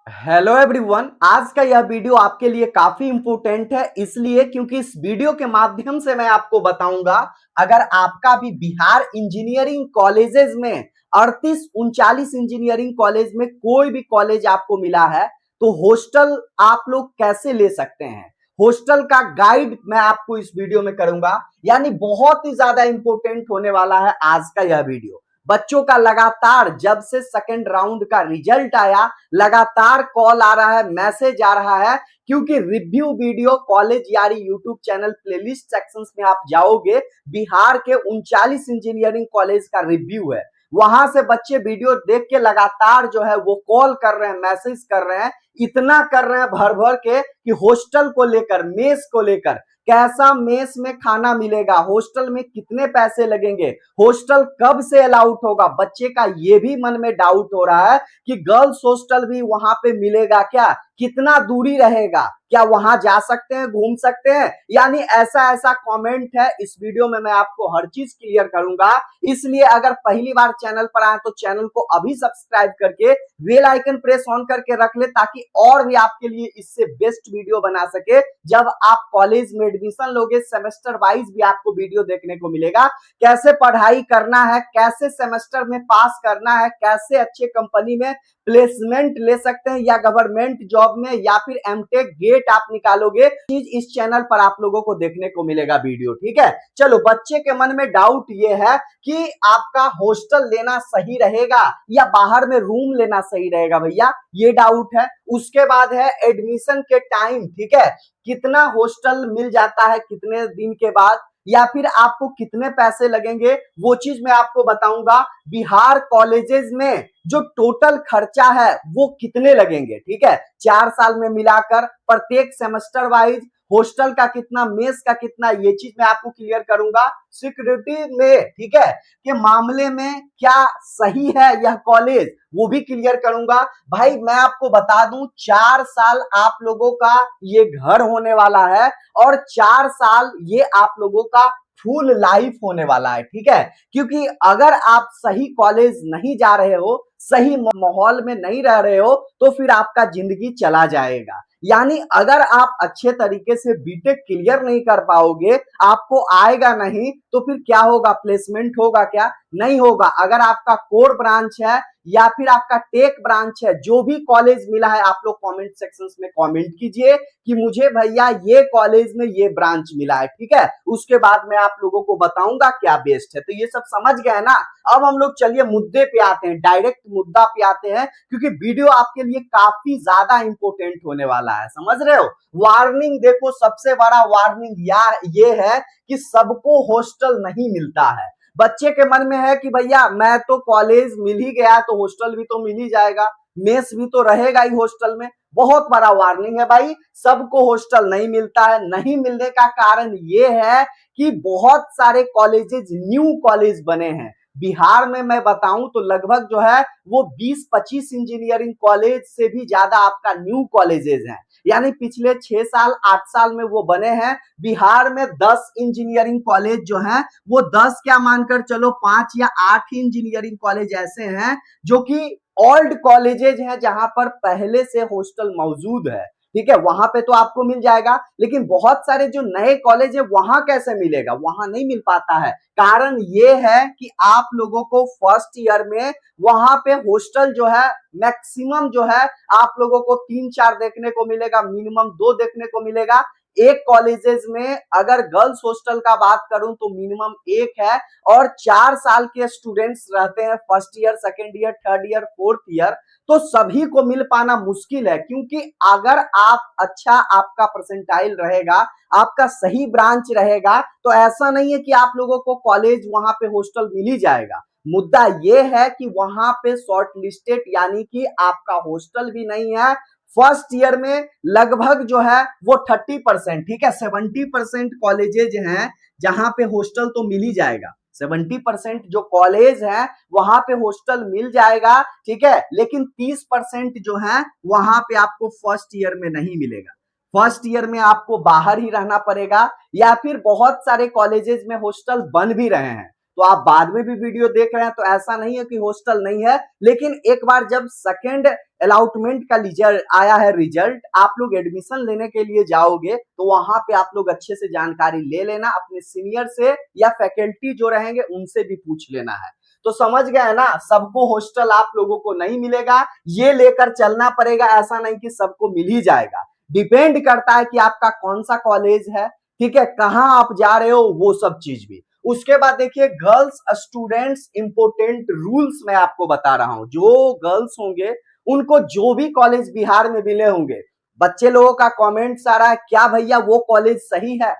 Hello everyone, आज का यह वीडियो आपके लिए काफी इंपॉर्टेंट है इसलिए क्योंकि इस वीडियो के माध्यम से मैं आपको बताऊंगा अगर आपका भी बिहार इंजीनियरिंग कॉलेजेस में 3839 इंजीनियरिंग कॉलेज में कोई भी कॉलेज आपको मिला है तो हॉस्टल आप लोग कैसे ले सकते हैं। हॉस्टल का गाइड मैं आपको इस वीडियो में करूंगा, यानी बहुत ही ज्यादा इंपॉर्टेंट होने वाला है आज का यह वीडियो। बच्चों का लगातार जब से सेकंड राउंड का रिजल्ट आया लगातार कॉल आ रहा है, मैसेज आ रहा है, क्योंकि रिव्यू वीडियो कॉलेज यारी यूट्यूब चैनल प्लेलिस्ट सेक्शंस में आप जाओगे, बिहार के 39 इंजीनियरिंग कॉलेज का रिव्यू है। वहां से बच्चे वीडियो देख के लगातार जो है वो कॉल कर रहे हैं, मैसेज कर रहे हैं, इतना कर रहे हैं भर भर के कि हॉस्टल को लेकर, मेस को लेकर, कैसा मेस में खाना मिलेगा, हॉस्टल में कितने पैसे लगेंगे, हॉस्टल कब से अलाउड होगा। बच्चे का ये भी मन में डाउट हो रहा है कि गर्ल्स हॉस्टल भी वहां पे मिलेगा क्या, कितना दूरी रहेगा, क्या वहां जा सकते हैं, घूम सकते हैं, यानी ऐसा ऐसा कमेंट है। इस वीडियो में मैं आपको हर चीज क्लियर करूंगा, इसलिए अगर पहली बार चैनल पर आए तो चैनल को अभी सब्सक्राइब करके बेल आइकन प्रेस ऑन करके रख ले, ताकि और भी आपके लिए इससे बेस्ट वीडियो बना सके। जब आप कॉलेज में एडमिशन लोगे सेमेस्टर वाइज भी आपको वीडियो देखने को मिलेगा, कैसे पढ़ाई करना है, कैसे सेमेस्टर में पास करना है, कैसे अच्छे कंपनी में प्लेसमेंट ले सकते हैं या गवर्नमेंट जॉब में या फिर एमटेक गेट आप निकालोगे, चीज इस चैनल पर आप लोगों को देखने को मिलेगा वीडियो। ठीक है, चलो बच्चे के मन में डाउट ये है कि आपका हॉस्टल लेना सही रहेगा या बाहर में रूम लेना सही रहेगा, भैया ये डाउट है। उसके बाद है एडमिशन के टाइम, ठीक है, कितना हॉस्टल मिल जाता है कितने दिन के बाद, या फिर आपको कितने पैसे लगेंगे, वो चीज मैं आपको बताऊंगा। बिहार कॉलेजेस में जो टोटल खर्चा है वो कितने लगेंगे, ठीक है, 4 साल में मिलाकर प्रत्येक सेमेस्टर वाइज हॉस्टल का कितना, मेस का कितना, ये चीज मैं आपको क्लियर करूंगा। सिक्योरिटी में, ठीक है, के मामले में क्या सही है यह कॉलेज, वो भी क्लियर करूंगा। भाई मैं आपको बता दूं 4 साल आप लोगों का ये घर होने वाला है और 4 साल ये आप लोगों का फुल लाइफ होने वाला है, ठीक है। क्योंकि अगर आप सही कॉलेज नहीं जा रहे हो, सही माहौल में नहीं रह रहे हो, तो फिर आपका जिंदगी चला जाएगा। यानी अगर आप अच्छे तरीके से बीटेक क्लियर नहीं कर पाओगे, आपको आएगा नहीं, तो फिर क्या होगा, प्लेसमेंट होगा क्या, नहीं होगा। अगर आपका कोर ब्रांच है या फिर आपका टेक ब्रांच है, जो भी कॉलेज मिला है आप लोग कमेंट सेक्शंस में कमेंट कीजिए कि मुझे भैया ये कॉलेज में ये ब्रांच मिला है, ठीक है। उसके बाद मैं आप लोगों को बताऊंगा क्या बेस्ट है। तो ये सब समझ गए ना। अब हम लोग चलिए मुद्दे पे आते हैं, डायरेक्ट मुद्दा पे आते हैं, क्योंकि वीडियो आपके लिए काफी ज्यादा इंपॉर्टेंट होने वाला है, समझ रहे हो। वार्निंग देखो, सबसे बड़ा वार्निंग ये है कि सबको हॉस्टल नहीं मिलता है। बच्चे के मन में है कि भैया मैं तो कॉलेज मिल ही गया तो हॉस्टल भी तो मिल ही जाएगा, मेस भी तो रहेगा ही हॉस्टल में। बहुत बड़ा वार्निंग है भाई, सबको हॉस्टल नहीं मिलता है। नहीं मिलने का कारण ये है कि बहुत सारे कॉलेजेस न्यू कॉलेज बने हैं बिहार में। मैं बताऊं तो लगभग जो है वो 20-25 इंजीनियरिंग कॉलेज से भी ज्यादा आपका न्यू कॉलेजेस हैं, यानी पिछले 6 साल 8 साल में वो बने हैं। बिहार में 10 इंजीनियरिंग कॉलेज जो हैं वो 10 क्या मानकर चलो 5 या 8 ही इंजीनियरिंग कॉलेज ऐसे हैं जो कि ओल्ड कॉलेजेज हैं, जहां पर पहले से हॉस्टल मौजूद है, ठीक है, वहां पे तो आपको मिल जाएगा। लेकिन बहुत सारे जो नए कॉलेज है वहां कैसे मिलेगा, वहां नहीं मिल पाता है। कारण ये है कि आप लोगों को फर्स्ट ईयर में वहां पे हॉस्टल जो है मैक्सिमम जो है आप लोगों को 3-4 देखने को मिलेगा, मिनिमम 2 देखने को मिलेगा। एक कॉलेजेस में अगर गर्ल्स हॉस्टल का बात करूं तो मिनिमम 1 है, और 4 साल के स्टूडेंट्स रहते हैं, first year, second year, third year, fourth year, तो सभी को मिल पाना मुश्किल है। क्योंकि अगर आप अच्छा, आपका परसेंटाइल रहेगा, आपका सही ब्रांच रहेगा, तो ऐसा नहीं है कि आप लोगों को कॉलेज वहां पे हॉस्टल मिल ही जाएगा। मुद्दा यह है कि वहां पे शॉर्ट लिस्टेड, यानी कि आपका हॉस्टल भी नहीं है। फर्स्ट ईयर में लगभग जो है वो 30%, ठीक है, 70% कॉलेजेज हैं जहां पे हॉस्टल तो मिल ही जाएगा। 70% जो कॉलेज है वहां पे हॉस्टल मिल जाएगा, ठीक है, लेकिन 30% जो है वहां पे आपको फर्स्ट ईयर में नहीं मिलेगा। फर्स्ट ईयर में आपको बाहर ही रहना पड़ेगा, या फिर बहुत सारे कॉलेजेस में हॉस्टल बन भी रहे हैं, तो आप बाद में भी वीडियो देख रहे हैं तो ऐसा नहीं है कि हॉस्टल नहीं है। लेकिन एक बार जब सेकेंड अलॉटमेंट का रिजल्ट आया है, रिजल्ट आप लोग एडमिशन लेने के लिए जाओगे तो वहां पे आप लोग अच्छे से जानकारी ले लेना, अपने सीनियर से या फैकल्टी जो रहेंगे उनसे भी पूछ लेना है। तो समझ गए ना, सबको हॉस्टल आप लोगों को नहीं मिलेगा, ये लेकर चलना पड़ेगा, ऐसा नहीं कि सबको मिल ही जाएगा। डिपेंड करता है कि आपका कौन सा कॉलेज है, ठीक है, कहां आप जा रहे हो, वो सब चीज भी। उसके बाद देखिए गर्ल्स स्टूडेंट्स इंपोर्टेंट रूल्स मैं आपको बता रहा हूं। जो गर्ल्स होंगे उनको जो भी कॉलेज बिहार में मिले होंगे, बच्चे लोगों का कमेंट्स आ रहा है क्या भैया वो कॉलेज सही है,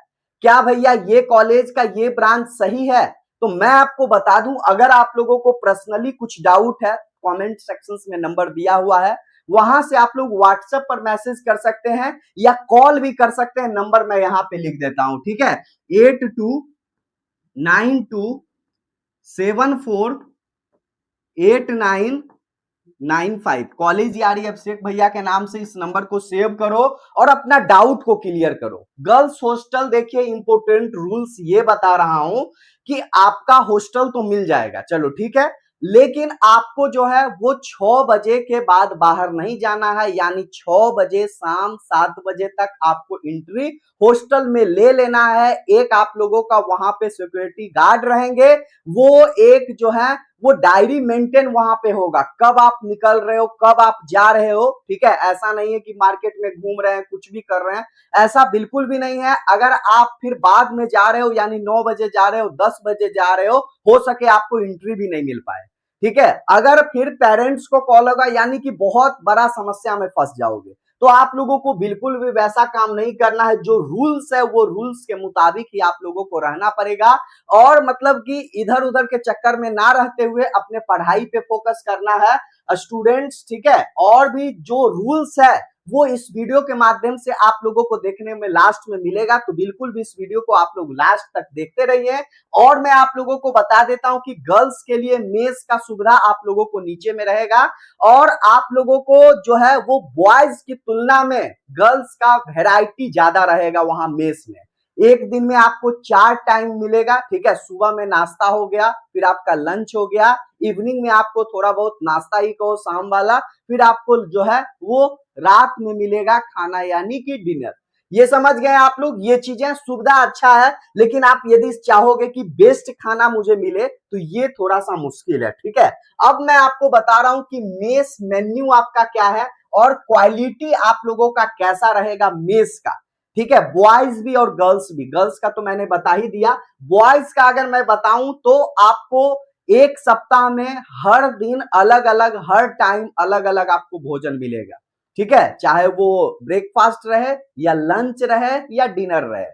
क्या भैया ये कॉलेज का ये ब्रांच सही है। तो मैं आपको बता दूं, अगर आप लोगों को पर्सनली कुछ डाउट है, कमेंट सेक्शंस में नंबर दिया हुआ है, वहां से आप लोग व्हाट्सएप पर मैसेज कर सकते हैं या कॉल भी कर सकते हैं। नंबर मैं यहां पे लिख देता हूं, ठीक है, 8292748995। कॉलेज यारी अभिषेक भैया के नाम से इस नंबर को सेव करो और अपना डाउट को क्लियर करो। गर्ल्स हॉस्टल देखिए इंपोर्टेंट रूल्स ये बता रहा हूं कि आपका हॉस्टल तो मिल जाएगा, चलो ठीक है, लेकिन आपको जो है वो 6 बजे के बाद बाहर नहीं जाना है, यानी 6 बजे शाम 7 बजे तक आपको एंट्री हॉस्टल में ले लेना है। एक आप लोगों का वहां पे सिक्योरिटी गार्ड रहेंगे, वो एक जो है वो डायरी मेंटेन वहां पे होगा, कब आप निकल रहे हो, कब आप जा रहे हो, ठीक है। ऐसा नहीं है कि मार्केट में घूम रहे हैं कुछ भी कर रहे हैं, ऐसा बिल्कुल भी नहीं है। अगर आप फिर बाद में जा रहे हो, यानी 9 बजे जा रहे हो, 10 बजे जा रहे हो सके आपको एंट्री भी नहीं मिल पाए, ठीक है। अगर फिर पेरेंट्स को कॉल होगा, यानी कि बहुत बड़ा समस्या में फंस जाओगे। तो आप लोगों को बिल्कुल भी वैसा काम नहीं करना है, जो रूल्स है वो रूल्स के मुताबिक ही आप लोगों को रहना पड़ेगा। और मतलब कि इधर उधर के चक्कर में ना रहते हुए अपने पढ़ाई पे फोकस करना है स्टूडेंट्स, ठीक है। और भी जो रूल्स है वो इस वीडियो के माध्यम से आप लोगों को देखने में लास्ट में मिलेगा, तो बिल्कुल भी इस वीडियो को आप लोग लास्ट तक देखते रहिए। और मैं आप लोगों को बता देता हूं कि गर्ल्स के लिए मेस का सुविधा आप लोगों को नीचे में रहेगा, और आप लोगों को जो है वो बॉयज की तुलना में गर्ल्स का वैरायटी ज्यादा रहेगा वहां मेस में। एक दिन में आपको 4 टाइम मिलेगा, ठीक है। सुबह में नाश्ता हो गया, फिर आपका लंच हो गया, इवनिंग में आपको थोड़ा बहुत नाश्ता ही कहो शाम वाला, फिर आपको जो है वो रात में मिलेगा खाना, यानी कि डिनर। ये समझ गए आप लोग, ये चीजें सुविधा अच्छा है, लेकिन आप यदि चाहोगे कि बेस्ट खाना मुझे मिले तो ये थोड़ा सा मुश्किल है, ठीक है। अब मैं आपको बता रहा हूं कि मेस मेन्यू आपका क्या है और क्वालिटी आप लोगों का कैसा रहेगा मेस का, ठीक है। बॉयज भी और गर्ल्स भी, गर्ल्स का तो मैंने बता ही दिया, बॉयज का अगर मैं बताऊं तो आपको एक सप्ताह में हर दिन अलग अलग, हर टाइम अलग अलग आपको भोजन मिलेगा, ठीक है। चाहे वो ब्रेकफास्ट रहे या लंच रहे या डिनर रहे,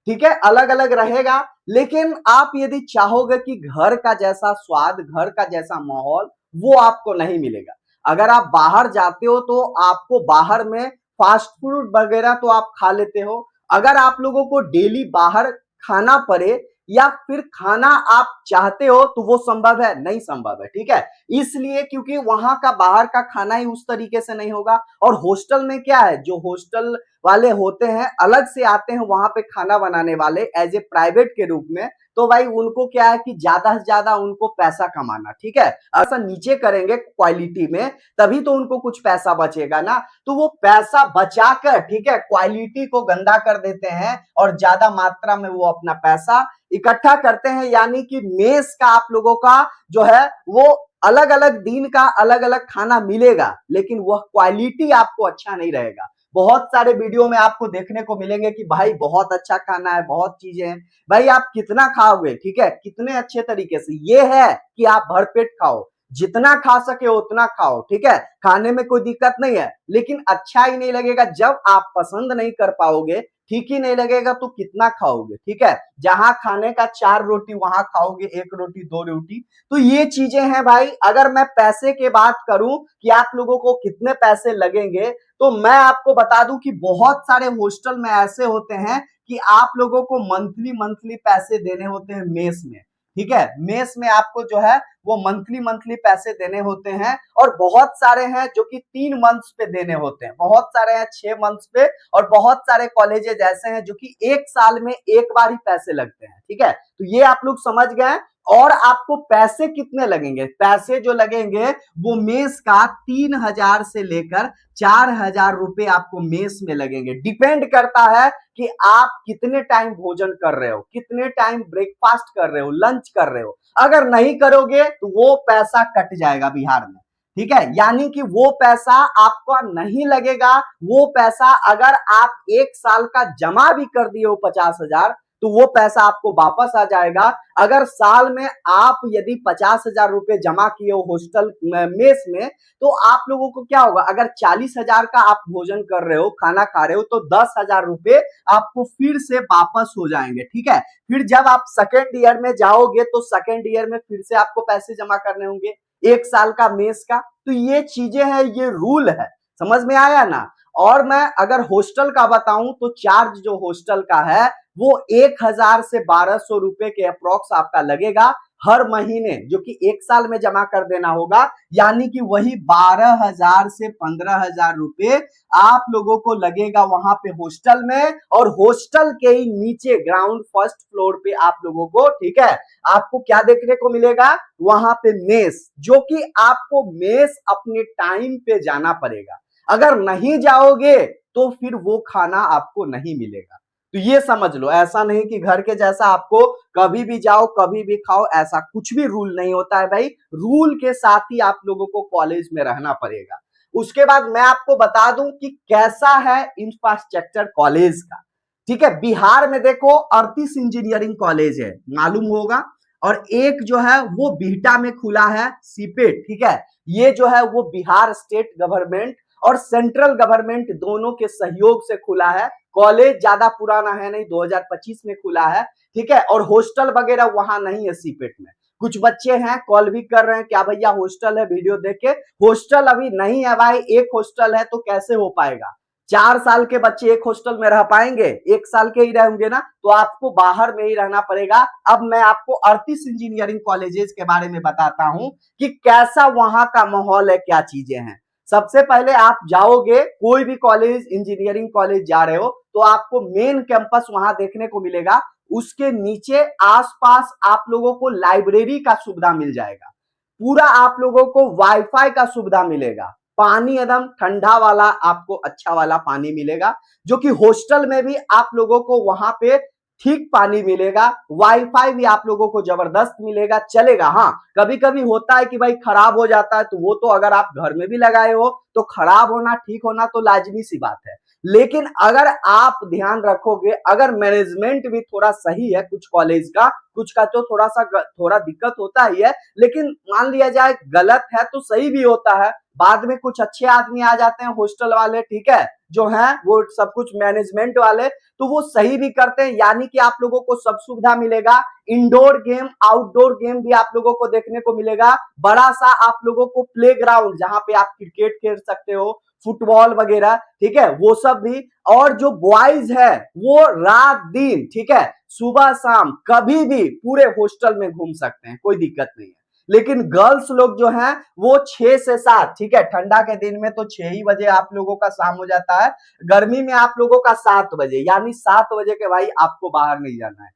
ठीक है, अलग अलग रहेगा। लेकिन आप यदि चाहोगे कि घर का जैसा स्वाद, घर का जैसा माहौल, वो आपको नहीं मिलेगा। अगर आप बाहर जाते हो तो आपको बाहर में फास्ट फूड वगैरह तो आप खा लेते हो। अगर आप लोगों को डेली बाहर खाना पड़े या फिर खाना आप चाहते हो तो वो संभव है, नहीं संभव है, ठीक है। इसलिए क्योंकि वहां का बाहर का खाना ही उस तरीके से नहीं होगा। और हॉस्टल में क्या है, जो हॉस्टल वाले होते हैं अलग से आते हैं वहां पे खाना बनाने वाले एज ए प्राइवेट के रूप में, तो भाई उनको क्या है कि ज्यादा से ज्यादा उनको पैसा कमाना, ठीक है। ऐसा नीचे करेंगे क्वालिटी में तभी तो उनको कुछ पैसा बचेगा ना, तो वो पैसा बचाकर, ठीक है, क्वालिटी को गंदा कर देते हैं और ज्यादा मात्रा में वो अपना पैसा इकट्ठा करते हैं। यानी कि मेस का आप लोगों का जो है वो अलग अलग दिन का अलग अलग खाना मिलेगा, लेकिन वह क्वालिटी आपको अच्छा नहीं रहेगा। बहुत सारे वीडियो में आपको देखने को मिलेंगे कि भाई बहुत अच्छा खाना है, बहुत चीजें हैं, भाई आप कितना खाओगे, ठीक है, कितने अच्छे तरीके से, ये है कि आप भरपेट खाओ, जितना खा सके उतना खाओ, ठीक है, खाने में कोई दिक्कत नहीं है, लेकिन अच्छा ही नहीं लगेगा जब आप पसंद नहीं कर पाओगे, ठीक ही नहीं लगेगा तो कितना खाओगे, ठीक है। जहां खाने का 4 रोटी वहां खाओगे 1 रोटी 2 रोटी, तो ये चीजें हैं भाई। अगर मैं पैसे की बात करूं कि आप लोगों को कितने पैसे लगेंगे, तो मैं आपको बता दूं कि बहुत सारे हॉस्टल में ऐसे होते हैं कि आप लोगों को मंथली मंथली पैसे देने होते हैं मेस में, ठीक है। मेस में आपको जो है वो मंथली मंथली पैसे देने होते हैं, और बहुत सारे हैं जो कि 3 मंथ्स पे देने होते हैं, बहुत सारे हैं 6 मंथ्स पे, और बहुत सारे कॉलेजेस ऐसे हैं जो कि 1 साल में एक बार ही पैसे लगते हैं। ठीक है, तो ये आप लोग समझ गए। और आपको पैसे कितने लगेंगे, पैसे जो लगेंगे वो मेस का 3,000 से लेकर 4,000 रुपए आपको मेस में लगेंगे। डिपेंड करता है कि आप कितने टाइम भोजन कर रहे हो, कितने टाइम ब्रेकफास्ट कर रहे हो, लंच कर रहे हो। अगर नहीं करोगे तो वो पैसा कट जाएगा बिहार में। ठीक है, यानी कि वो पैसा आपका नहीं लगेगा। वो पैसा अगर आप 1 साल का जमा भी कर दिए हो 50,000, तो वो पैसा आपको वापस आ जाएगा। अगर साल में आप यदि 50,000 रुपए जमा किए हो हॉस्टल मेस में, तो आप लोगों को क्या होगा, अगर 40,000 का आप भोजन कर रहे हो, खाना खा रहे हो, तो 10,000 रुपए आपको फिर से वापस हो जाएंगे। ठीक है, फिर जब आप सेकेंड ईयर में जाओगे तो सेकेंड ईयर में फिर से आपको पैसे जमा करने होंगे 1 साल का मेस का। तो ये चीजें हैं, ये रूल है, समझ में आया ना। और मैं अगर हॉस्टल का बताऊं तो चार्ज जो हॉस्टल का है वो 1,000 से 1,200 रुपए के अप्रोक्स आपका लगेगा हर महीने, जो कि 1 साल में जमा कर देना होगा। यानी कि वही 12,000 से 15,000 रुपए आप लोगों को लगेगा वहां पे हॉस्टल में। और हॉस्टल के ही नीचे ग्राउंड फर्स्ट फ्लोर पे आप लोगों को, ठीक है, आपको क्या देखने को मिलेगा, वहां पे मेस, जो कि आपको मेस अपने टाइम पे जाना पड़ेगा। अगर नहीं जाओगे तो फिर वो खाना आपको नहीं मिलेगा। तो ये समझ लो, ऐसा नहीं कि घर के जैसा आपको कभी भी जाओ कभी भी खाओ, ऐसा कुछ भी रूल नहीं होता है भाई। रूल के साथ ही आप लोगों को कॉलेज में रहना पड़ेगा। उसके बाद मैं आपको बता दूं कि कैसा है इंफ्रास्ट्रक्चर कॉलेज का। ठीक है, बिहार में देखो 38 इंजीनियरिंग कॉलेज है, मालूम होगा। और एक जो है वो बिहटा में खुला है, सीपेट। ठीक है, ये जो है वो बिहार स्टेट गवर्नमेंट और सेंट्रल गवर्नमेंट दोनों के सहयोग से खुला है। कॉलेज ज्यादा पुराना है नहीं, 2025 में खुला है। ठीक है, और हॉस्टल वगैरह वहां नहीं है सीपेट में। कुछ बच्चे हैं कॉल भी कर रहे हैं, क्या भैया हॉस्टल है, वीडियो देख के। हॉस्टल अभी नहीं है भाई, एक हॉस्टल है तो कैसे हो पाएगा। 4 साल के बच्चे एक हॉस्टल में रह पाएंगे, 1 साल के ही रहेंगे ना, तो आपको बाहर में ही रहना पड़ेगा। अब मैं आपको 38 इंजीनियरिंग कॉलेजेस के बारे में बताता हूं कि कैसा वहां का माहौल है, क्या चीजें हैं। सबसे पहले आप जाओगे कोई भी कॉलेज, इंजीनियरिंग कॉलेज जा रहे हो, तो आपको मेन कैंपस वहां देखने को मिलेगा। उसके नीचे आसपास आप लोगों को लाइब्रेरी का सुविधा मिल जाएगा, पूरा आप लोगों को वाईफाई का सुविधा मिलेगा, पानी एकदम ठंडा वाला आपको अच्छा वाला पानी मिलेगा, जो कि हॉस्टल में भी आप लोगों को वहां पे ठीक पानी मिलेगा। वाईफाई भी आप लोगों को जबरदस्त मिलेगा, चलेगा। हाँ, कभी कभी होता है कि भाई खराब हो जाता है, तो वो तो अगर आप घर में भी लगाए हो तो खराब होना ठीक होना तो लाजमी सी बात है। लेकिन अगर आप ध्यान रखोगे, अगर मैनेजमेंट भी थोड़ा सही है कुछ कॉलेज का, कुछ का तो थोड़ा दिक्कत होता ही है, लेकिन मान लिया जाए गलत है तो सही भी होता है। बाद में कुछ अच्छे आदमी आ जाते हैं हॉस्टल वाले, ठीक है, जो हैं वो सब कुछ मैनेजमेंट वाले, तो वो सही भी करते हैं। यानी कि आप लोगों को सब सुविधा मिलेगा, इंडोर गेम आउटडोर गेम भी आप लोगों को देखने को मिलेगा। बड़ा सा आप लोगों को प्ले ग्राउंड, जहां पे आप क्रिकेट खेल सकते हो, फुटबॉल वगैरह, ठीक है, वो सब भी। और जो बॉयज है वो रात दिन, ठीक है, सुबह शाम कभी भी पूरे हॉस्टल में घूम सकते हैं, कोई दिक्कत नहीं है। लेकिन गर्ल्स लोग जो हैं वो 6 से 7, ठीक है, ठंडा के दिन में तो 6 ही बजे आप लोगों का शाम हो जाता है, गर्मी में आप लोगों का 7 बजे, यानी 7 बजे के भाई आपको बाहर नहीं जाना है।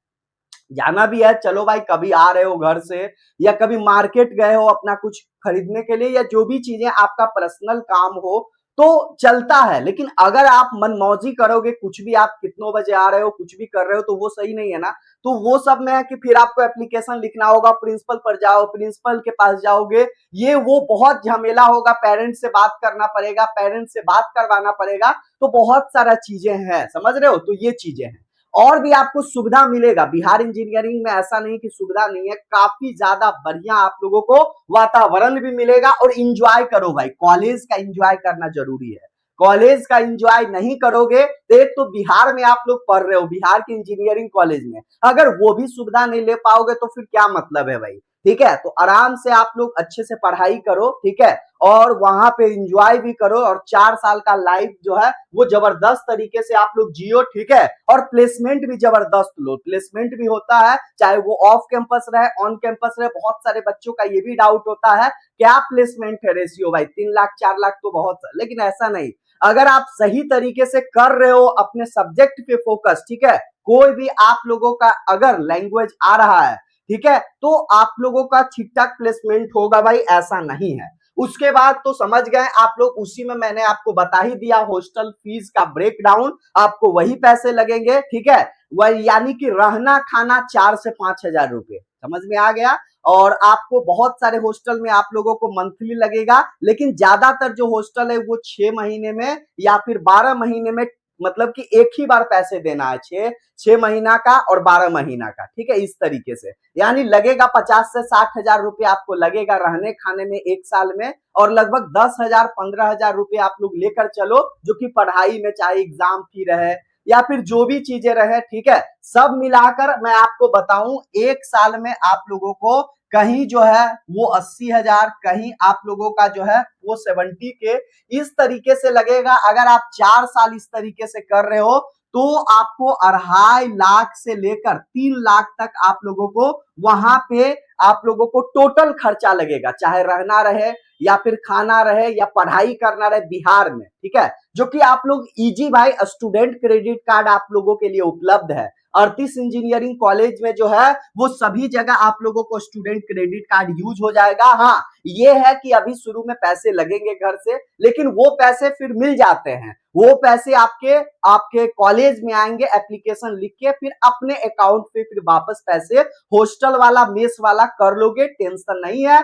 जाना भी है, चलो भाई, कभी आ रहे हो घर से या कभी मार्केट गए हो अपना कुछ खरीदने के लिए, या जो भी चीजें आपका पर्सनल काम हो तो चलता है। लेकिन अगर आप मनमौजी करोगे, कुछ भी आप कितनों बजे आ रहे हो, कुछ भी कर रहे हो, तो वो सही नहीं है ना। तो वो सब में है कि फिर आपको एप्लीकेशन लिखना होगा, प्रिंसिपल पर जाओ, प्रिंसिपल के पास जाओगे, ये वो बहुत झमेला होगा, पेरेंट्स से बात करना पड़ेगा, पेरेंट्स से बात करवाना पड़ेगा, तो बहुत सारा चीजें हैं, समझ रहे हो। तो ये चीजें हैं, और भी आपको सुविधा मिलेगा। बिहार इंजीनियरिंग में ऐसा नहीं कि सुविधा नहीं है, काफी ज्यादा बढ़िया आप लोगों को वातावरण भी मिलेगा। और इंजॉय करो भाई, कॉलेज का इंजॉय करना जरूरी है। कॉलेज का इंजॉय नहीं करोगे तो एक तो बिहार में आप लोग पढ़ रहे हो, बिहार के इंजीनियरिंग कॉलेज में, अगर वो भी सुविधा नहीं ले पाओगे तो फिर क्या मतलब है भाई। ठीक है। तो आराम से आप लोग अच्छे से पढ़ाई करो, ठीक है, और वहां पे एंजॉय भी करो, और 4 साल का लाइफ जो है वो जबरदस्त तरीके से आप लोग जियो, ठीक है। और प्लेसमेंट भी जबरदस्त लो, प्लेसमेंट भी होता है, चाहे वो ऑफ कैंपस रहे ऑन कैंपस रहे। बहुत सारे बच्चों का ये भी डाउट होता है क्या प्लेसमेंट है रेशियो भाई, 3 लाख 4 लाख तो बहुत, लेकिन ऐसा नहीं। अगर आप सही तरीके से कर रहे हो अपने सब्जेक्ट पे फोकस, ठीक है, कोई भी आप लोगों का अगर लैंग्वेज आ रहा है, ठीक है, तो आप लोगों का ठीक ठाक प्लेसमेंट होगा भाई, ऐसा नहीं है। उसके बाद तो समझ गए आप लोग, उसी में मैंने आपको बता ही दिया हॉस्टल फीस का ब्रेकडाउन, आपको वही पैसे लगेंगे, ठीक है, वह यानी कि रहना खाना 4 से 5 हजार रुपए, समझ में आ गया। और आपको बहुत सारे हॉस्टल में आप लोगों को मंथली लगेगा, लेकिन ज्यादातर जो हॉस्टल है वो 6 महीने में या फिर 12 महीने में, मतलब कि एक ही बार पैसे देना है, 6 महीना का और 12 महीना का, ठीक है, इस तरीके से। यानी लगेगा 50 से 60 हजार रुपये आपको लगेगा रहने खाने में 1 साल में, और लगभग 10 हजार 15 हजार रुपये आप लोग लेकर चलो, जो कि पढ़ाई में चाहे एग्जाम फी रहे या फिर जो भी चीजें रहे, ठीक है, सब मिलाकर मैं आपको बताऊं 1 साल में आप लोगों को कहीं जो है वो 80 हजार, कहीं आप लोगों का जो है वो 70 के, इस तरीके से लगेगा। अगर आप 4 साल इस तरीके से कर रहे हो तो आपको 2.5 लाख से लेकर 3 लाख तक आप लोगों को वहां पे आप लोगों को टोटल खर्चा लगेगा, चाहे रहना रहे या फिर खाना रहे या पढ़ाई करना रहे बिहार में, ठीक है, जो कि आप लोग इजी भाई स्टूडेंट क्रेडिट कार्ड आप लोगों के लिए उपलब्ध है। अड़तीस इंजीनियरिंग कॉलेज में जो है वो सभी जगह आप लोगों को स्टूडेंट क्रेडिट कार्ड यूज हो जाएगा। हाँ, ये है कि अभी शुरू में पैसे लगेंगे घर से, लेकिन वो पैसे फिर मिल जाते हैं, वो पैसे आपके आपके कॉलेज में आएंगे, एप्लीकेशन लिख के फिर अपने अकाउंट पे फिर वापस पैसे हॉस्टल वाला मेस वाला कर लोगे, टेंशन नहीं है।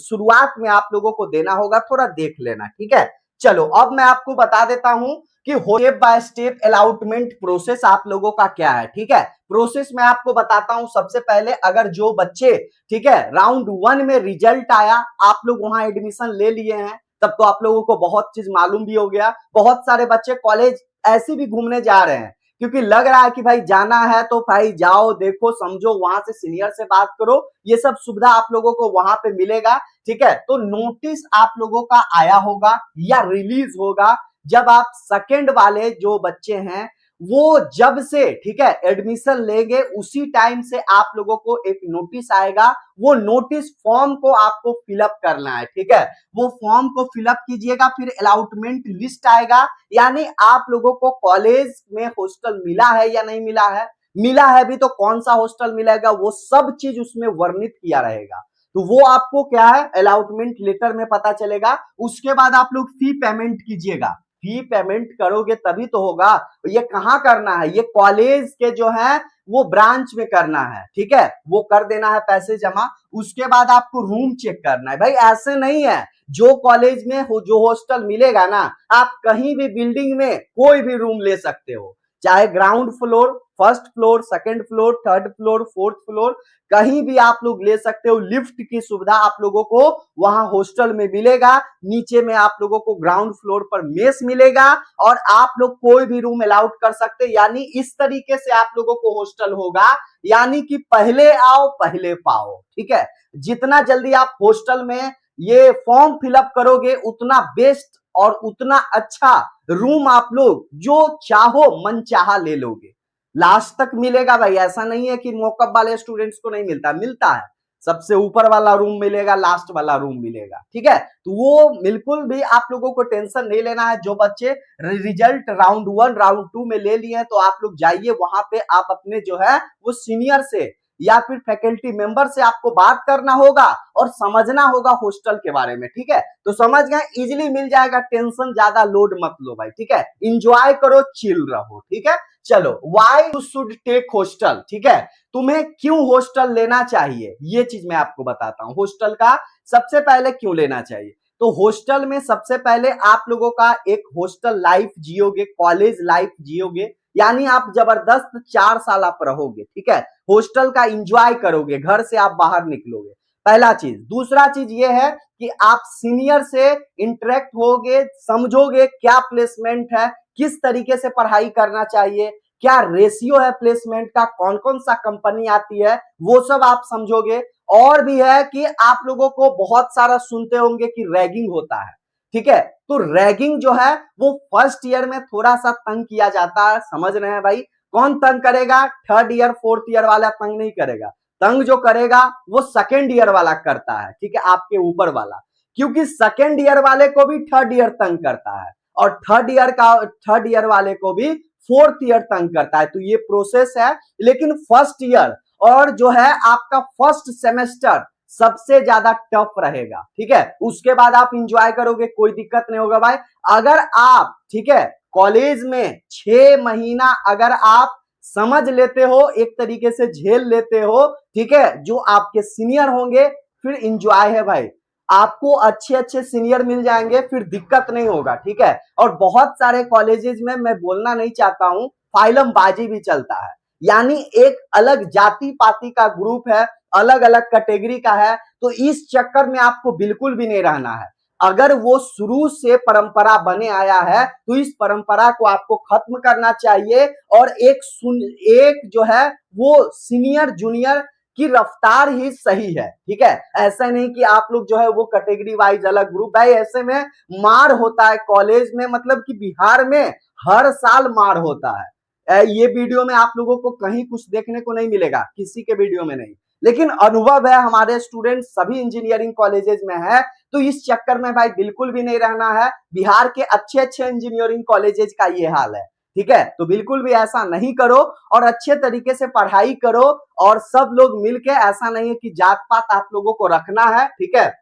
शुरुआत में आप लोगों को देना होगा, थोड़ा देख लेना, ठीक है। चलो अब मैं आपको बता देता हूं कि step by step allotment process आप लोगों का क्या है, ठीक है। प्रोसेस मैं आपको बताता हूं। सबसे पहले अगर जो बच्चे, ठीक है, राउंड 1 में रिजल्ट आया, आप लोग वहां एडमिशन ले लिए हैं, तब तो आप लोगों को बहुत चीज मालूम भी हो गया। बहुत सारे बच्चे कॉलेज ऐसे भी घूमने जा रहे हैं, क्योंकि लग रहा है कि भाई जाना है तो भाई जाओ, देखो समझो, वहां से सीनियर से बात करो, ये सब सुविधा आप लोगों को वहां पे मिलेगा, ठीक है। तो नोटिस आप लोगों का आया होगा या रिलीज होगा जब आप सेकंड वाले जो बच्चे हैं वो जब से, ठीक है, एडमिशन लेंगे उसी टाइम से आप लोगों को एक नोटिस आएगा। वो नोटिस फॉर्म को आपको फिलअप करना है, ठीक है, वो फॉर्म को फिलअप कीजिएगा, फिर अलॉटमेंट लिस्ट आएगा, यानी आप लोगों को कॉलेज में हॉस्टल मिला है या नहीं मिला है, मिला है भी तो कौन सा हॉस्टल मिलेगा, वो सब चीज उसमें वर्णित किया रहेगा। तो वो आपको क्या है अलॉटमेंट लेटर में पता चलेगा। उसके बाद आप लोग फी पेमेंट कीजिएगा, फी पेमेंट करोगे तभी तो होगा। ये कहाँ करना है, ये कॉलेज के जो है वो ब्रांच में करना है, ठीक है, वो कर देना है पैसे जमा। उसके बाद आपको रूम चेक करना है भाई, ऐसे नहीं है जो कॉलेज में हो जो हॉस्टल मिलेगा ना, आप कहीं भी बिल्डिंग में कोई भी रूम ले सकते हो, चाहे ground floor, first floor, second floor, third floor, fourth floor, कहीं भी आप लोग ले सकते हो। लिफ्ट की सुविधा आप लोगों को वहां हॉस्टल में मिलेगा, नीचे में आप लोगों को ग्राउंड फ्लोर पर मेस मिलेगा, और आप लोग कोई भी रूम अलाउड कर सकते, यानी इस तरीके से आप लोगों को हॉस्टल होगा, यानी कि पहले आओ पहले पाओ, ठीक है। जितना जल्दी आप हॉस्टल में ये फॉर्म फिलअप करोगे उतना बेस्ट और उतना अच्छा रूम आप लोग जो चाहो मन चाहा ले लोगे, लास्ट तक मिलेगा भाई। ऐसा नहीं है कि मौकब वाले स्टूडेंट्स को नहीं मिलता, मिलता है, सबसे ऊपर वाला रूम मिलेगा, लास्ट वाला रूम मिलेगा, ठीक है। तो वो बिल्कुल भी आप लोगों को टेंशन नहीं लेना है। जो बच्चे रिजल्ट राउंड 1 राउंड 2 में ले लिए हैं तो आप लोग जाइए वहां पे, आप अपने जो है वो सीनियर से या फिर फैकल्टी मेंबर से आपको बात करना होगा और समझना होगा हॉस्टल के बारे में, ठीक है। तो समझ गए, इजिली मिल जाएगा, टेंशन ज्यादा लोड मत लो भाई, ठीक है, इंजॉय करो, चिल रहो, ठीक है। चलो, why you should take hostel, ठीक है, तुम्हें क्यों हॉस्टल लेना चाहिए ये चीज मैं आपको बताता हूं। हॉस्टल का सबसे पहले क्यों लेना चाहिए, तो हॉस्टल में सबसे पहले आप लोगों का एक हॉस्टल लाइफ जियोगे, कॉलेज लाइफ जियोगे, यानी आप जबरदस्त 4 साल आप रहोगे, ठीक है, हॉस्टल का एंजॉय करोगे, घर से आप बाहर निकलोगे, पहला चीज। दूसरा चीज ये है कि आप सीनियर से इंटरेक्ट होगे, समझोगे क्या प्लेसमेंट है, किस तरीके से पढ़ाई करना चाहिए, क्या रेशियो है प्लेसमेंट का, कौन कौन सा कंपनी आती है, वो सब आप समझोगे। और भी है कि आप लोगों को बहुत सारा सुनते होंगे कि रैगिंग होता है, ठीक है। तो रैगिंग जो है वो फर्स्ट ईयर में थोड़ा सा तंग किया जाता है, समझ रहे हैं भाई। कौन तंग करेगा? थर्ड ईयर फोर्थ ईयर वाला तंग नहीं करेगा। तंग जो करेगा वो सेकेंड ईयर वाला करता है, ठीक है, आपके ऊपर वाला। क्योंकि सेकेंड ईयर वाले को भी थर्ड ईयर तंग करता है, और थर्ड ईयर वाले को भी फोर्थ ईयर तंग करता है। तो ये प्रोसेस है। लेकिन फर्स्ट ईयर और जो है आपका फर्स्ट सेमेस्टर सबसे ज्यादा टफ रहेगा, ठीक है। उसके बाद आप इंजॉय करोगे, कोई दिक्कत नहीं होगा भाई। अगर आप, ठीक है, कॉलेज में 6 महीना अगर आप समझ लेते हो, एक तरीके से झेल लेते हो, ठीक है, जो आपके सीनियर होंगे, फिर इंजॉय है भाई। आपको अच्छे अच्छे सीनियर मिल जाएंगे, फिर दिक्कत नहीं होगा, ठीक है। और बहुत सारे कॉलेजेस में, मैं बोलना नहीं चाहता हूं, फाइलम बाजी भी चलता है। यानी एक अलग जाति पाति का ग्रुप है, अलग अलग कैटेगरी का है। तो इस चक्कर में आपको बिल्कुल भी नहीं रहना है। अगर वो शुरू से परंपरा बने आया है तो इस परंपरा को आपको खत्म करना चाहिए। और एक जो है वो सीनियर जूनियर की रफ्तार ही सही है, ठीक है। ऐसा नहीं कि आप लोग जो है वो कैटेगरी वाइज अलग ग्रुप है, ऐसे में मार होता है कॉलेज में, मतलब कि बिहार में हर साल मार होता है। ये वीडियो में आप लोगों को कहीं कुछ देखने को नहीं मिलेगा, किसी के वीडियो में नहीं। लेकिन अनुभव है, हमारे स्टूडेंट सभी इंजीनियरिंग कॉलेजेस में है। तो इस चक्कर में भाई बिल्कुल भी नहीं रहना है। बिहार के अच्छे अच्छे इंजीनियरिंग कॉलेजेस का ये हाल है, ठीक है। तो बिल्कुल भी ऐसा नहीं करो, और अच्छे तरीके से पढ़ाई करो। और सब लोग मिलके, ऐसा नहीं है कि जात पात आप लोगों को रखना है, ठीक है।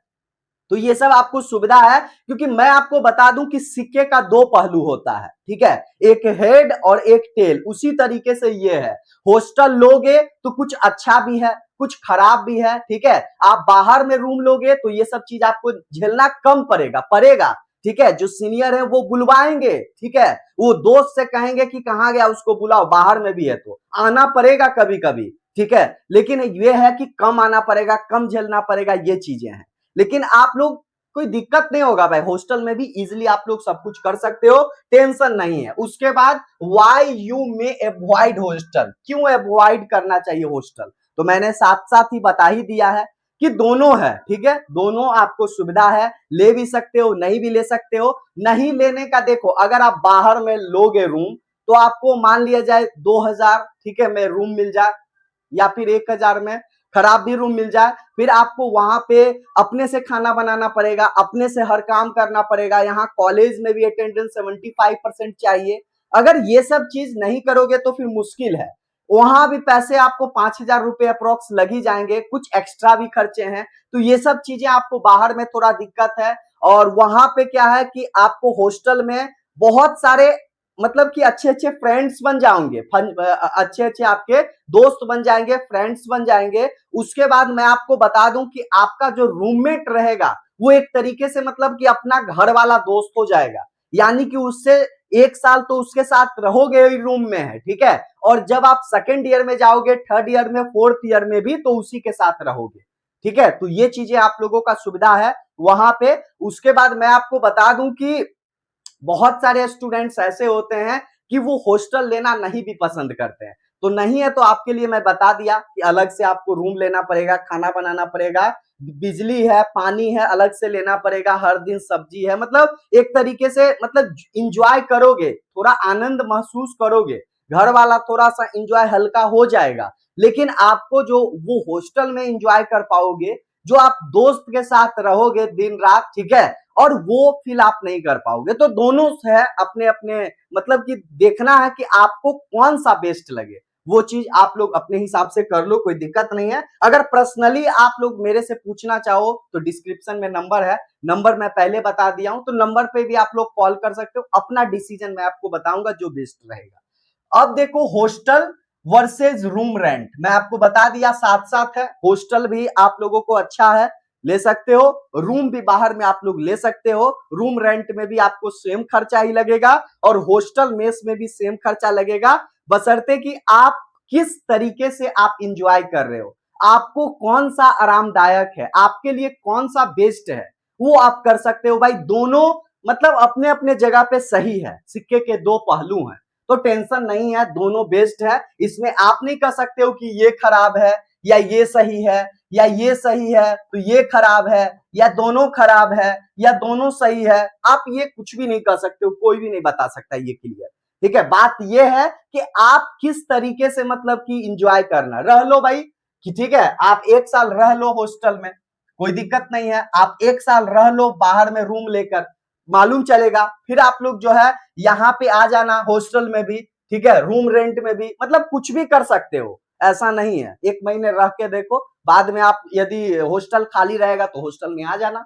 तो ये सब आपको सुविधा है, क्योंकि मैं आपको बता दूं कि सिक्के का दो पहलू होता है, ठीक है। एक हेड और एक टेल, उसी तरीके से ये है। हॉस्टल लोगे तो कुछ अच्छा भी है, कुछ खराब भी है, ठीक है। आप बाहर में रूम लोगे तो ये सब चीज आपको झेलना कम पड़ेगा, ठीक है। जो सीनियर है वो बुलवाएंगे, ठीक है। वो दोस्त से कहेंगे कि कहां गया, उसको बुलाओ, बाहर में भी है तो आना पड़ेगा कभी कभी, ठीक है। लेकिन ये है कि कम आना पड़ेगा, कम झेलना पड़ेगा, ये चीजें हैं। लेकिन आप लोग, कोई दिक्कत नहीं होगा भाई, हॉस्टल में भी इजीली आप लोग सब कुछ कर सकते हो, टेंशन नहीं है। उसके बाद why you may avoid hostel, क्यों अवॉइड करना चाहिए हॉस्टल, तो मैंने साथ साथ ही बता ही दिया है कि दोनों है, ठीक है। दोनों आपको सुविधा है, ले भी सकते हो, नहीं भी ले सकते हो। नहीं लेने का देखो, अगर आप बाहर में लोगे रूम, तो आपको मान लिया जाए 2000, ठीक है, में रूम मिल जाए, या फिर 1000 में खराब भी रूम मिल जाए, फिर आपको वहां पे अपने से खाना बनाना पड़ेगा, अपने से हर काम करना पड़ेगा। यहाँ कॉलेज में भी अटेंडेंस 75% चाहिए। अगर ये सब चीज नहीं करोगे तो फिर मुश्किल है। वहां भी पैसे आपको 5000 रुपए अप्रोक्स लग ही जाएंगे, कुछ एक्स्ट्रा भी खर्चे हैं। तो ये सब चीजें आपको बाहर में थोड़ा दिक्कत है। और वहां पे क्या है कि आपको हॉस्टल में बहुत सारे, मतलब कि अच्छे अच्छे फ्रेंड्स बन जाओगे, अच्छे अच्छे आपके दोस्त बन जाएंगे, फ्रेंड्स बन जाएंगे। उसके बाद मैं आपको बता दूं कि आपका जो रूममेट रहेगा वो एक तरीके से, मतलब कि अपना घर वाला दोस्त हो जाएगा। यानी कि उससे 1 साल तो उसके साथ रहोगे ही रूम में है, ठीक है। और जब आप सेकेंड ईयर में जाओगे, थर्ड ईयर में, फोर्थ ईयर में भी, तो उसी के साथ रहोगे, ठीक है। तो ये चीजें आप लोगों का सुविधा है वहां पे। उसके बाद मैं आपको बता दूं कि बहुत सारे स्टूडेंट्स ऐसे होते हैं कि वो हॉस्टल लेना नहीं भी पसंद करते हैं। तो नहीं है तो आपके लिए मैं बता दिया कि अलग से आपको रूम लेना पड़ेगा, खाना बनाना पड़ेगा, बिजली है, पानी है, अलग से लेना पड़ेगा, हर दिन सब्जी है। मतलब एक तरीके से, मतलब इंजॉय करोगे, थोड़ा आनंद महसूस करोगे, घर वाला थोड़ा सा इंजॉय हल्का हो जाएगा। लेकिन आपको जो वो हॉस्टल में इंजॉय कर पाओगे, जो आप दोस्त के साथ रहोगे दिन रात, ठीक है, और वो फील आप नहीं कर पाओगे। तो दोनों है अपने अपने, मतलब कि देखना है कि आपको कौन सा बेस्ट लगे, वो चीज आप लोग अपने हिसाब से कर लो, कोई दिक्कत नहीं है। अगर पर्सनली आप लोग मेरे से पूछना चाहो तो डिस्क्रिप्शन में नंबर है, नंबर मैं पहले बता दिया हूं, तो नंबर पे भी आप लोग कॉल कर सकते हो। अपना डिसीजन मैं आपको बताऊंगा जो बेस्ट रहेगा। अब देखो, हॉस्टल वर्सेज रूम रेंट मैं आपको बता दिया, साथ साथ है। हॉस्टल भी आप लोगों को अच्छा है, ले सकते हो। रूम भी बाहर में आप लोग ले सकते हो। रूम रेंट में भी आपको सेम खर्चा ही लगेगा, और हॉस्टल मेस में भी सेम खर्चा लगेगा, बशर्ते कि आप किस तरीके से आप इंजॉय कर रहे हो, आपको कौन सा आरामदायक है, आपके लिए कौन सा बेस्ट है, वो आप कर सकते हो भाई। दोनों मतलब अपने अपने जगह पे सही है, सिक्के के दो पहलू हैं। तो टेंशन नहीं है, दोनों बेस्ट है। इसमें आप नहीं कह सकते हो कि ये खराब है या ये सही है या ये सही है तो ये खराब है या दोनों खराब है या दोनों सही है। आप ये कुछ भी नहीं कह सकते हो, कोई भी नहीं बता सकता ये क्लियर। ठीक है, बात ये है कि आप किस तरीके से मतलब कि इंजॉय करना। रह लो भाई कि ठीक है, आप 1 साल रह लो हॉस्टल में, कोई दिक्कत नहीं है। आप 1 साल रह लो बाहर में रूम लेकर, मालूम चलेगा। फिर आप लोग जो है यहाँ पे आ जाना हॉस्टल में भी, ठीक है, रूम रेंट में भी, मतलब कुछ भी कर सकते हो, ऐसा नहीं है। 1 महीने रह के देखो, बाद में आप यदि हॉस्टल खाली रहेगा तो हॉस्टल में आ जाना,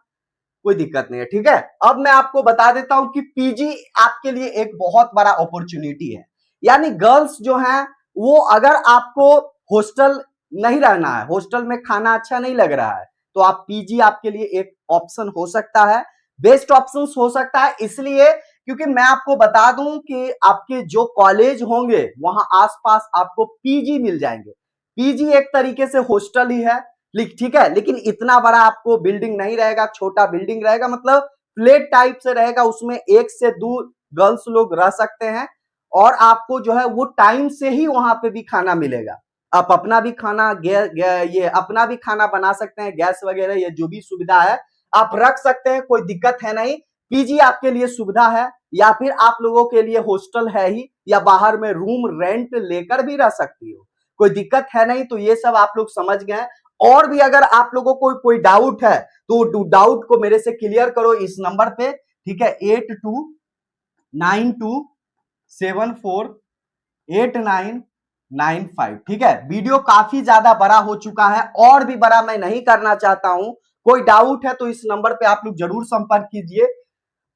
कोई दिक्कत नहीं है। ठीक है, अब मैं आपको बता देता हूं कि पीजी आपके लिए एक बहुत बड़ा अपॉर्चुनिटी है। यानी गर्ल्स जो हैं वो, अगर आपको हॉस्टल नहीं रहना है, हॉस्टल में खाना अच्छा नहीं लग रहा है, तो आप पीजी आपके लिए एक ऑप्शन हो सकता है, बेस्ट ऑप्शन हो सकता है। इसलिए क्योंकि मैं आपको बता दूं कि आपके जो कॉलेज होंगे वहां आसपास आपको पीजी मिल जाएंगे। पीजी एक तरीके से हॉस्टल ही है, ठीक है, लेकिन इतना बड़ा आपको बिल्डिंग नहीं रहेगा, छोटा बिल्डिंग रहेगा, मतलब फ्लैट टाइप से रहेगा। उसमें 1 से 2 गर्ल्स लोग रह सकते हैं और आपको जो है वो टाइम से ही वहां पे भी खाना मिलेगा। आप अपना भी खाना ये अपना भी खाना बना सकते हैं, गैस वगैरह ये जो भी सुविधा है आप रख सकते हैं, कोई दिक्कत है नहीं। पीजी आपके लिए सुविधा है, या फिर आप लोगों के लिए हॉस्टल है ही, या बाहर में रूम रेंट लेकर भी रह सकती हो, कोई दिक्कत है नहीं। तो ये सब आप लोग समझ गए। और भी अगर आप लोगों को कोई डाउट है तो डाउट को मेरे से क्लियर करो इस नंबर पे, ठीक है, 8292748995। ठीक है, वीडियो काफी ज्यादा बड़ा हो चुका है, और भी बड़ा मैं नहीं करना चाहता हूं। कोई डाउट है तो इस नंबर पे आप लोग जरूर संपर्क कीजिए,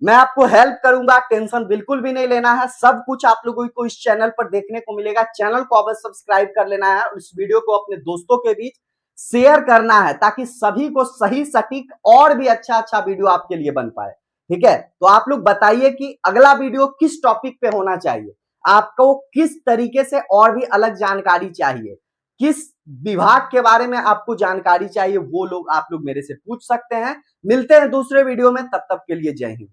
मैं आपको हेल्प करूंगा, टेंशन बिल्कुल भी नहीं लेना है। सब कुछ आप लोगों को इस चैनल पर देखने को मिलेगा। चैनल को अवश्य सब्सक्राइब कर लेना है और इस वीडियो को अपने दोस्तों के बीच शेयर करना है, ताकि सभी को सही सटीक और भी अच्छा अच्छा वीडियो आपके लिए बन पाए। ठीक है, तो आप लोग बताइए कि अगला वीडियो किस टॉपिक पे होना चाहिए, आपको किस तरीके से और भी अलग जानकारी चाहिए, किस विभाग के बारे में आपको जानकारी चाहिए, वो लोग आप लोग मेरे से पूछ सकते हैं। मिलते हैं दूसरे वीडियो में, तब तक के लिए जय हिंद।